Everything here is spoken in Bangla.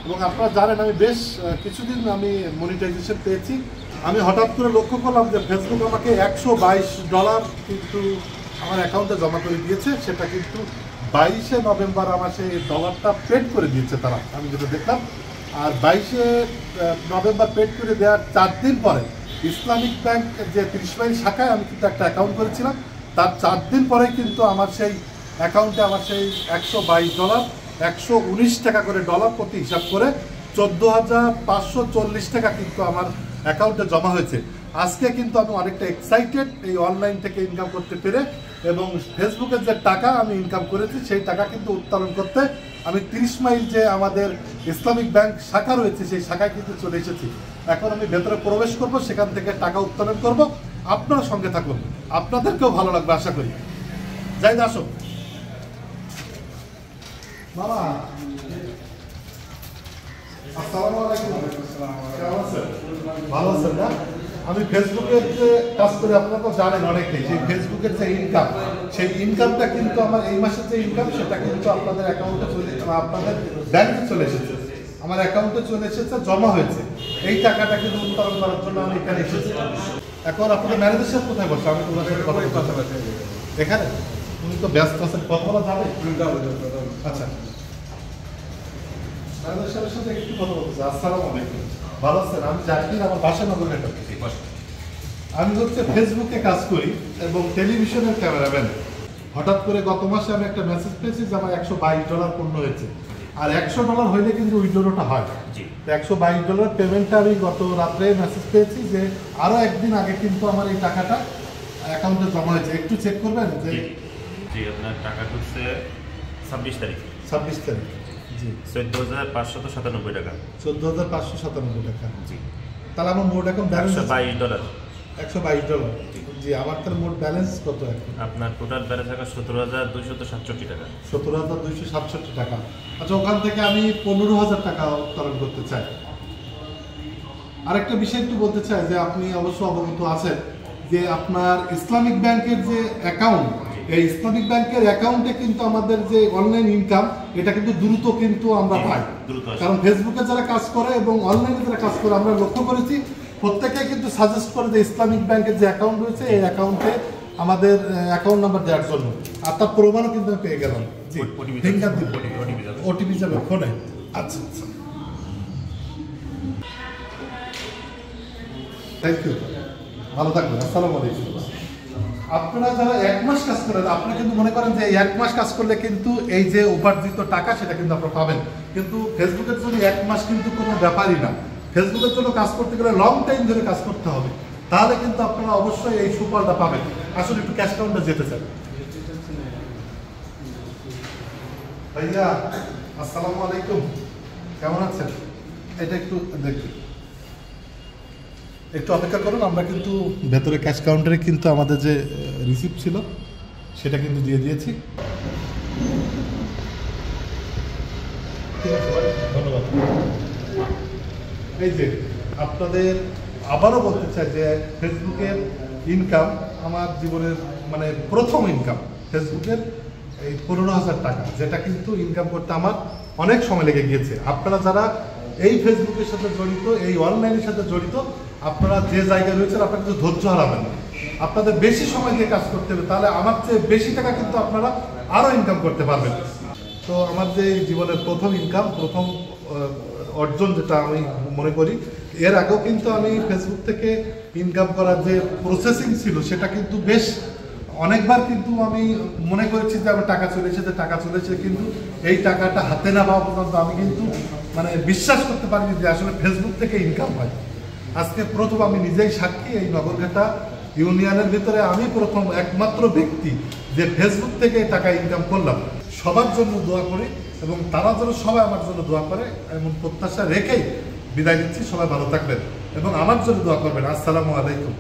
এবং আপনারা জানেন আমি বেশ কিছুদিন আমি মনিটাইজেশন পেয়েছি। আমি হঠাৎ করে লক্ষ্য করলাম যে ফেসবুক আমাকে $122 কিন্তু আমার অ্যাকাউন্টে জমা করে দিয়েছে। সেটা কিন্তু 22শে নভেম্বর আমার সেই ডলারটা পেড করে দিয়েছে তারা, আমি যেটা দেখলাম। আর 22শে নভেম্বর পেড করে দেওয়ার 4 দিন পরে ইসলামিক ব্যাংক যে 30 মাইল শাখায় আমি কিন্তু একটা অ্যাকাউন্ট করেছিলাম, তার 4 দিন পরেই কিন্তু আমার সেই অ্যাকাউন্টে আমার সেই $122 119 টাকা করে ডলার প্রতি হিসাব করে 14,540 টাকা কিন্তু আমার অ্যাকাউন্টে জমা হয়েছে। আজকে কিন্তু আমি অনেকটা এক্সাইটেড এই অনলাইন থেকে ইনকাম করতে পেরে, এবং ফেসবুকের যে টাকা আমি ইনকাম করেছি সেই টাকা কিন্তু উত্তোলন করতে আমি 30 মাইল যে আমাদের ইসলামিক ব্যাংক শাখা রয়েছে সেই শাখায় কিন্তু চলে এসেছি। এখন আমি ভেতরে প্রবেশ করব, সেখান থেকে টাকা উত্তোলন করব। আপনারা সঙ্গে থাকুন, আপনাদেরকেও ভালো লাগবে আশা করি। যাই আসো মামা। আসসালামু আলাইকুম। কেমন আছেন? ভালো আছেন না? আমি ফেসবুকের যে কাজ করি, আপনারা তো জানেন অনেকেই, সেই ফেসবুকের যে ইনকাম, সেই ইনকামটা কিন্তু আমার এই মাসের যে ইনকাম সেটা কিন্তু আপনাদের অ্যাকাউন্টে চলে, আপনাদের ব্যাংকে চলে এসেছে, আমার অ্যাকাউন্টে চলে এসেছে, জমা হয়েছে। এই টাকাটা কিন্তু উত্তোলন করার জন্য আমি এখানে এসেছি। এখন আপনাদের ম্যানেজার সাহেব কোথায় বসে? আমি তোমার সাথে কথা বলতে এখানে। তুমি তো ব্যস্ত আছেন, কথা বলা যাবে? আচ্ছা, ম্যানেজার সাহেবের সাথে একটু কথা বলতেছি। আসসালামু আলাইকুম। ভালো আছেন? আমি জাকির, আমার বাসা নগরঘাটা। আমি হচ্ছে ফেসবুকে কাজ করি এবং টেলিভিশনের ক্যামেরাম্যান। হঠাৎ করে গত মাসে আমি একটা মেসেজ পেয়েছি যে আমার $122 পূর্ণ হয়েছে। আর $100 হইলে কিন্তু উইথড্রটা হয়। $122 পেমেন্টটা আমি গত রাত্রে মেসেজ পেয়েছি যে আরও একদিন আগে কিন্তু আমার এই টাকাটা অ্যাকাউন্টে জমা হয়েছে। একটু চেক করবেন যে জি, আপনার টাকা ঢুকছে 26 তারিখ। 26 তারিখ। জি, 14,597 টাকা। 14,597 টাকা। জি, তাহলে আমার মোট এখন ব্যালেন্স $122। $122। জি, আমার তাহলে মোট ব্যালেন্স কত এখন? আপনার টোটাল ব্যালেন্স টাকা 17,267 টাকা। 17,267 টাকা। আচ্ছা, ওখান থেকে আমি 15,000 টাকা উত্তোলন করতে চাই। আরেকটা বিষয় একটু বলতে চাই যে আপনি অবশ্য অবগত আছেন যে আপনার ইসলামিক ব্যাংকের যে অ্যাকাউন্ট, এই ইসলামিক ব্যাংকের অ্যাকাউন্টে কিন্তু আমাদের যে অনলাইন ইনকাম, এটা কিন্তু দ্রুত কিন্তু আমরা পাই। কারণ ফেসবুকে যারা কাজ করে এবং অনলাইনে যারা কাজ করে, আমরা লক্ষ্য করেছি প্রত্যেকে কিন্তু সাজেস্ট করে যে ইসলামিক ব্যাংকের যে অ্যাকাউন্ট রয়েছে এই অ্যাকাউন্টে আমাদের অ্যাকাউন্ট নাম্বার দেওয়ার জন্য। আর তার প্রমাণও কিন্তু আমি পেয়ে গেলাম। জি, ওটিপি যাবে ফোনে। আচ্ছা আচ্ছা, থ্যাংক ইউ, ভালো থাকবেন। আসসালামু আলাইকুম। আপনারা যারা 1 মাস কাজ করেন, আপনারা কিন্তু মনে করেন যে 1 মাস কাজ করলে কিন্তু এই যে উপার্জিত টাকা সেটা কিন্তু আপনারা পাবেন, কিন্তু ফেসবুকের জন্য 1 মাস কিন্তু কোনো ব্যাপারই না। ফেসবুকের জন্য কাজ করতে গেলে লং টাইম ধরে কাজ করতে হবে, তাহলে কিন্তু আপনারা অবশ্যই এই সুফলটা পাবেন। আসলে একটু ক্যাশ কাউন্টার যেতে চান। ভাইয়া আসসালামু আলাইকুম, কেমন আছেন? এটা একটু দেখুন, একটু অপেক্ষা করুন। আমরা কিন্তু ভেতরে ক্যাশ কাউন্টারে কিন্তু আমাদের যে রিসিপ্ট ছিল সেটা কিন্তু দিয়ে দিয়েছি। ধন্যবাদ। এই যে আপনাদের আবারও বলতে চাই যে ফেসবুকের ইনকাম আমার জীবনের মানে প্রথম ইনকাম ফেসবুকের এই 15,000 টাকা, যেটা কিন্তু ইনকাম করতে আমার অনেক সময় লেগে গিয়েছে। আপনারা যারা এই ফেসবুকের সাথে জড়িত, এই অনলাইনের সাথে জড়িত, আপনারা যে জায়গায় রয়েছেন আপনারা কিন্তু ধৈর্য হারাবেন না। আপনাদের বেশি সময় দিয়ে কাজ করতে হবে, তাহলে আমার চেয়ে বেশি টাকা কিন্তু আপনারা আরও ইনকাম করতে পারবেন। তো আমার যে জীবনের প্রথম ইনকাম, প্রথম অর্জন যেটা আমি মনে করি, এর আগেও কিন্তু আমি ফেসবুক থেকে ইনকাম করার যে প্রসেসিং ছিল সেটা কিন্তু বেশ অনেকবার কিন্তু আমি মনে করেছি যে আমার টাকা চলে এসেছে, কিন্তু এই টাকাটা হাতে না পাওয়া পর্যন্ত আমি কিন্তু মানে বিশ্বাস করতে পারিনি যে আসলে ফেসবুক থেকে ইনকাম হয়। আজকে প্রথম আমি নিজেই সাক্ষী, এই নগরঘাটা ইউনিয়নের ভিতরে আমি প্রথম একমাত্র ব্যক্তি যে ফেসবুক থেকে টাকা ইনকাম করলাম। সবার জন্য দোয়া করি এবং তারা যেন সবাই আমার জন্য দোয়া করে এমন প্রত্যাশা রেখেই বিদায় দিচ্ছি। সবাই ভালো থাকবেন এবং আমার জন্য দোয়া করবেন। আসসালামু আলাইকুম।